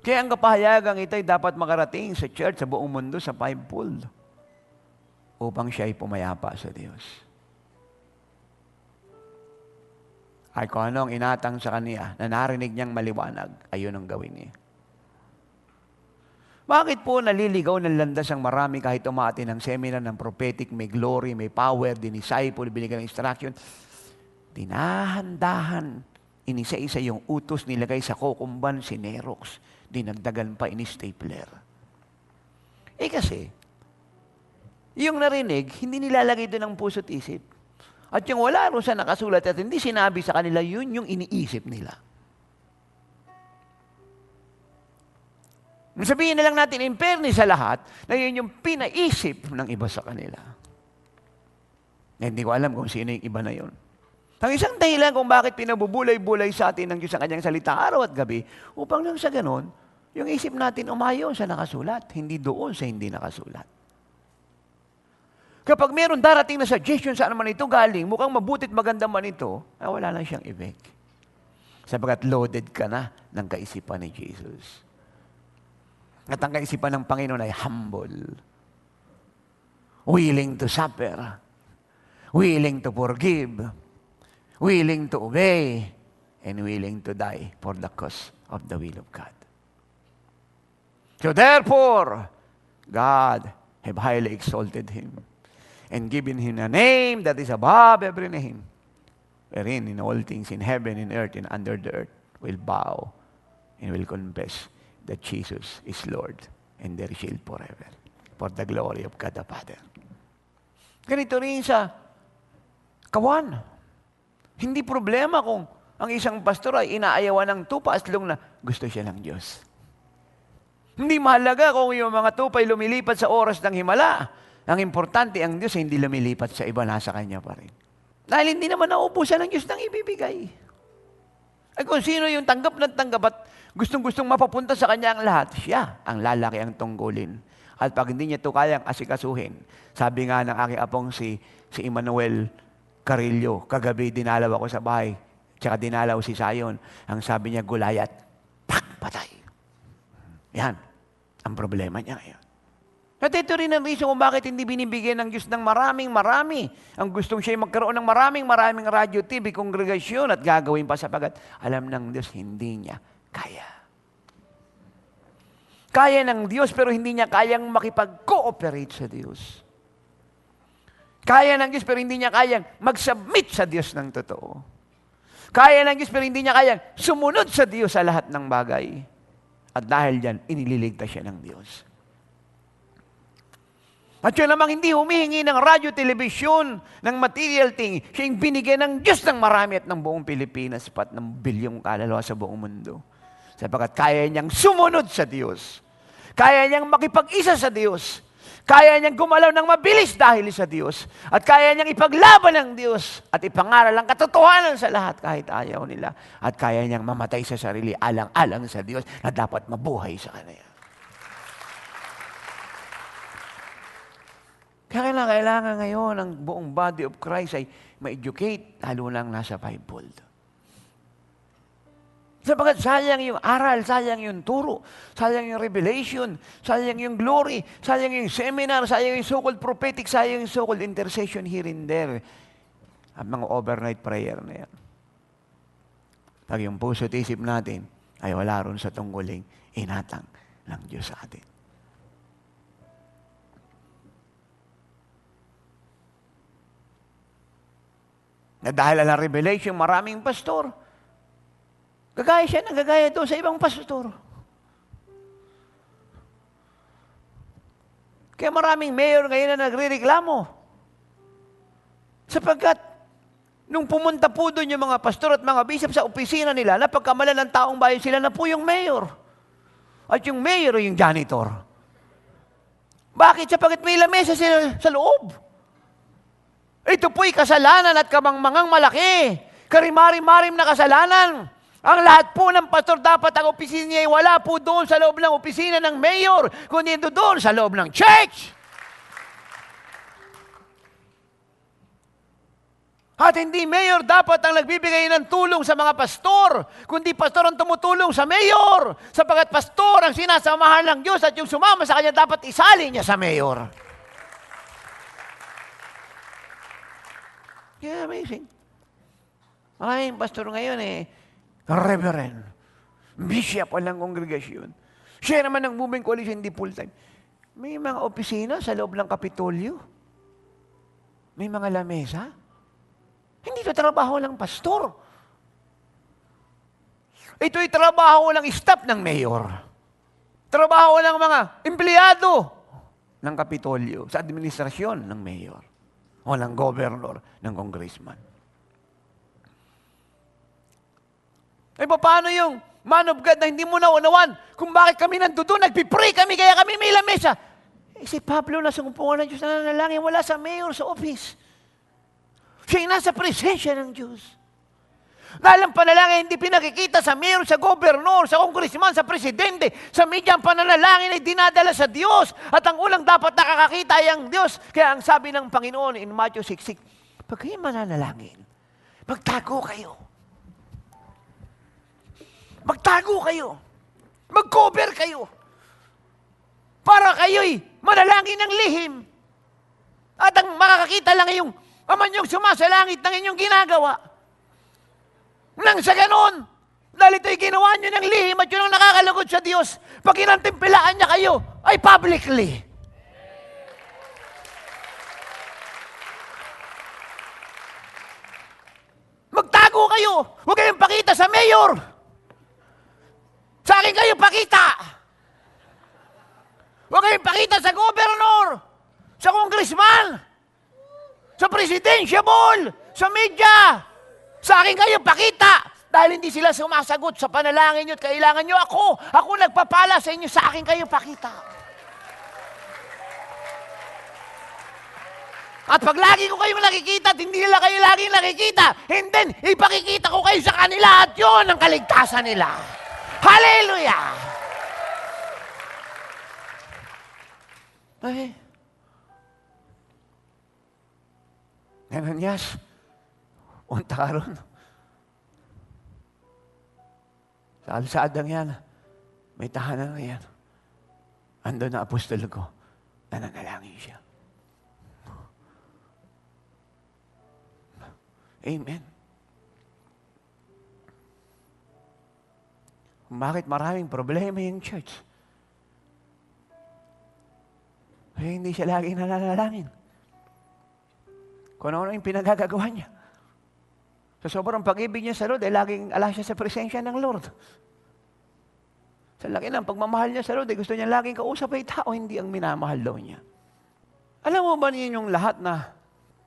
Kaya ang kapahayagang ito ay dapat makarating sa church, sa buong mundo, sa fivefold, upang siya ay pumayapa sa Diyos. Ay kung ano ang inatang sa kanya, na narinig niyang maliwanag, ayun ang gawin niya. Bakit po naliligaw ng landas ang marami kahit umati ng seminar ng prophetic, may glory, may power, dinisciple, binigyan ng instruction? Dinahan-dahan, inisa-isa yung utos nilagay sa kukumban, si Nerox, dinagdagan pa ini-stapler. Kasi, yung narinig, hindi nilalagay doon ang puso't isip. At yung wala rin sa nakasulat at hindi sinabi sa kanila, yun yung iniisip nila. Sabihin na lang natin, in fairness sa lahat, na yun yung pinaisip ng iba sa kanila. Hindi ko alam kung sino yung iba na yun. Ang isang dahilan kung bakit pinabubulay-bulay sa atin ng Diyos ang kanyang salita araw at gabi, upang lang sa ganon, yung isip natin umayon sa nakasulat, hindi doon sa hindi nakasulat. Kapag meron darating na suggestion saan naman ito galing, mukhang mabutit maganda man ito, ay wala lang siyang effect. Sabagat loaded ka na ng kaisipan ni Jesus. At ang kaisipan ng Panginoon ay humble, willing to suffer, willing to forgive, willing to obey, and willing to die for the cause of the will of God. So therefore, God have highly exalted him and given him a name that is above every name, wherein in all things in heaven, in earth, and under the earth will bow and will confess that Jesus is Lord and there shall forever for the glory of God the Father. Ganito rin sa kawan. Hindi problema kung ang isang pastor ay inaayawan ng tupa as long na gusto siya ng Diyos. Hindi mahalaga kung yung mga tupa ay lumilipat sa oras ng himala. Ang importante, ang Diyos ay hindi lumilipat sa iba, nasa Kanya pa rin. Dahil hindi naman nauubusan ng Diyos ng ibibigay. Ay kung sino yung tanggap ng tanggap at gustong-gustong mapapunta sa Kanya ang lahat, siya ang lalaki ang tunggulin. At pag hindi niya ito kayang asikasuhin, sabi nga ng aking apong si Emmanuel Carillo, kagabi dinalaw ako sa bahay, tsaka dinalaw si Sayon, ang sabi niya, Gulayat, patay. Yan, ang problema niya ngayon. At ito rin ang reason kung bakit hindi binibigyan ng Diyos ng maraming-marami. Ang gustong siya magkaroon ng maraming-maraming radyo, TV, kongregasyon at gagawin pa sapagat alam ng Diyos, hindi niya kaya. Kaya ng Diyos pero hindi niya kayang makipag-cooperate sa Diyos. Kaya ng Diyos pero hindi niya kayang mag-submit sa Diyos ng totoo. Kaya ng Diyos pero hindi niya kayang sumunod sa Diyos sa lahat ng bagay. At dahil diyan, inililigtas siya ng Diyos. At yun namang hindi humihingi ng radyo, telebisyon, ng material thing, siya yung binigyan ng Diyos ng marami at ng buong Pilipinas, pat ng bilyong kaluluwa sa buong mundo. Sapagkat kaya niyang sumunod sa Diyos. Kaya niyang makipag-isa sa Diyos. Kaya niyang gumalaw ng mabilis dahil sa Diyos. At kaya niyang ipaglaban ng Diyos at ipangaral ang katotohanan sa lahat kahit ayaw nila. At kaya niyang mamatay sa sarili alang-alang sa Diyos na dapat mabuhay sa Kanya. Kaya kailangan ngayon ang buong body of Christ ay ma-educate, lalo lang nasa fivefold. Sapagat sayang yung aral, sayang yung turo, sayang yung revelation, sayang yung glory, sayang yung seminar, sayang yung so-called prophetic, sayang yung so-called intercession here and there. Ang mga overnight prayer na yan. Pag yung puso at isip natin ay wala ron sa tungkuling inatang ng Diyos sa atin. Na dahil ang revelation, maraming pastor. Gagaya siya ng gagaya doon sa ibang pastor. Kaya maraming mayor ngayon na nagre-reklamo. Sapagkat, nung pumunta po doon yung mga pastor at mga bishop sa opisina nila, napagkamalan ng taong bayan sila na po yung mayor. At yung mayor ay yung janitor. Bakit? Sapagkat may lamesa sila sa loob. Ito po'y kasalanan at kamangmangang malaki. Karimari-marim na kasalanan. Ang lahat po ng pastor dapat ang opisina niya ay wala po doon sa loob ng opisina ng mayor, kundi doon sa loob ng church. At hindi mayor dapat ang nagbibigay ng tulong sa mga pastor, kundi pastor ang tumutulong sa mayor. Sapagat pastor ang sinasamahan ng Diyos at yung sumama sa kanya dapat isali niya sa mayor. Yeah, amazing. Maraming pastor ngayon reverend, bishop walang kongregasyon. Siya naman ng moving coalition, hindi full-time. May mga opisina sa loob ng Kapitolyo. May mga lamesa. Hindi ito trabaho ng pastor. Ito'y trabaho ng staff ng mayor. Trabaho ng mga empleyado ng Kapitolyo sa administrasyon ng mayor o ng governor, ng congressman. Paano yung man of God na hindi mo naunawan kung bakit kami nandoon, nagpipray kami, kaya kami may lamesa? Si Pablo na sumpungan ng Diyos na nanalangin, wala sa mayor sa office. Siya nasa presensya ng Diyos. Dahil ang panalangin hindi pinakikita sa mayor, sa gobernador, sa kongresman, sa presidente, sa media ang pananalangin ay dinadala sa Diyos. At ang ulang dapat nakakakita ay ang Diyos. Kaya ang sabi ng Panginoon in Matthew 6:6, pag kayo mananalangin, magtago kayo. Magtago kayo. Mag-cover kayo. Para kayo'y manalangin ng lihim. At ang makakakita lang yung Ama niyong sumasalangit ng inyong ginagawa. Nang sa ganon, dahil ito'y ginawa niyo ng lihim at yun ang nakakalugod sa Diyos, pag inantimpilaan niya kayo, ay publicly. Magtago kayo. Huwag kayong pakita sa mayor. Sa akin kayo pakita. Huwag kayong pakita sa gobernador, sa congressman, sa presidensya ball, sa media. Sa akin kayo pakita. Dahil hindi sila sumasagot sa panalangin nyo at kailangan nyo ako. Ako nagpapala sa inyo, sa akin kayo pakita. At pag lagi ko kayong nakikita at hindi nila kayo laging nakikita, and then ipakikita ko kayo sa kanila at yun ang kaligtasan nila. Hallelujah! Okay. Ananias, unta ka ron. Sa alsadang yan, may tahanan na yan. Ando na apostol ko, nananalangin siya. Amen. Bakit maraming problema yung church? Ay, hindi siya laging nananalangin. Kung ano yung pinagagagawa niya. Sa sobrang pag-ibig niya sa Lord, laging ala siya sa presensya ng Lord. Sa laki ng pagmamahal niya sa Lord, gusto niya laging kausap ay tao, hindi ang minamahal daw niya. Alam mo ba ninyong lahat na,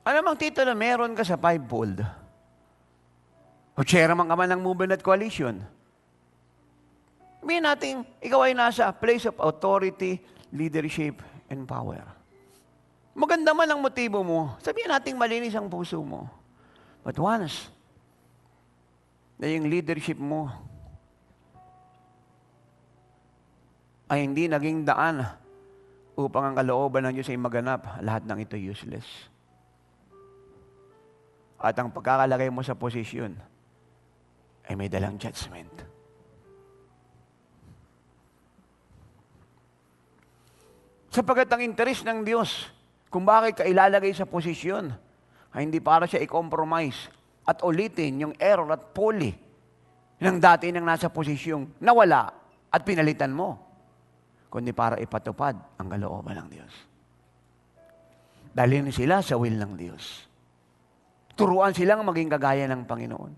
alam ang titulo na meron ka sa fivefold? O chairman ka man ng movement at coalition. Sabihin natin, ikaw ay nasa place of authority, leadership, and power. Maganda man ang motibo mo, sabihin natin malinis ang puso mo. But once, na yung leadership mo ay hindi naging daan upang ang kalooban ng Diyos ay maganap, lahat ng ito useless. At ang pagkakalagay mo sa posisyon ay may dalang judgment. Sapagat ang interes ng Diyos, kung bakit ka ilalagay sa posisyon, ay hindi para siya i-compromise at ulitin yung error at folly ng dati nang nasa posisyong nawala at pinalitan mo, kundi para ipatupad ang kalooban ng Diyos. Dalhin sila sa will ng Diyos. Turuan silang maging kagaya ng Panginoon.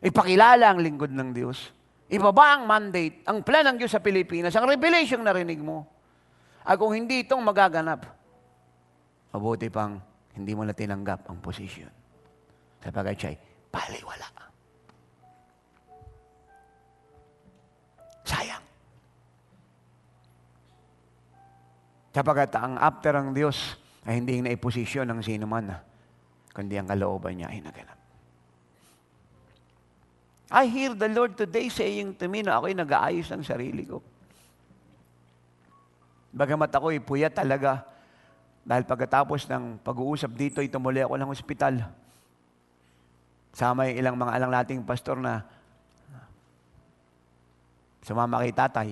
Ipakilala ang lingkod ng Diyos. Ibaba ang mandate, ang plan ng Diyos sa Pilipinas, ang revelation na rinig mo. At kung hindi itong magaganap, mabuti pang hindi mo na tinanggap ang posisyon. Sapagkat siya'y baliwala. Sayang. Sapagkat ang after ang Diyos ay hindi naiposisyon ng sino man, kundi ang kalooban niya ay naganap. I hear the Lord today saying to me na ako'y nag-aayos ng sarili ko. Bagamat ako'y puyat talaga, dahil pagkatapos ng pag-uusap dito, tumuli ako ng ospital. Sama yung ilang mga alang nating pastor na sumama kay tatay.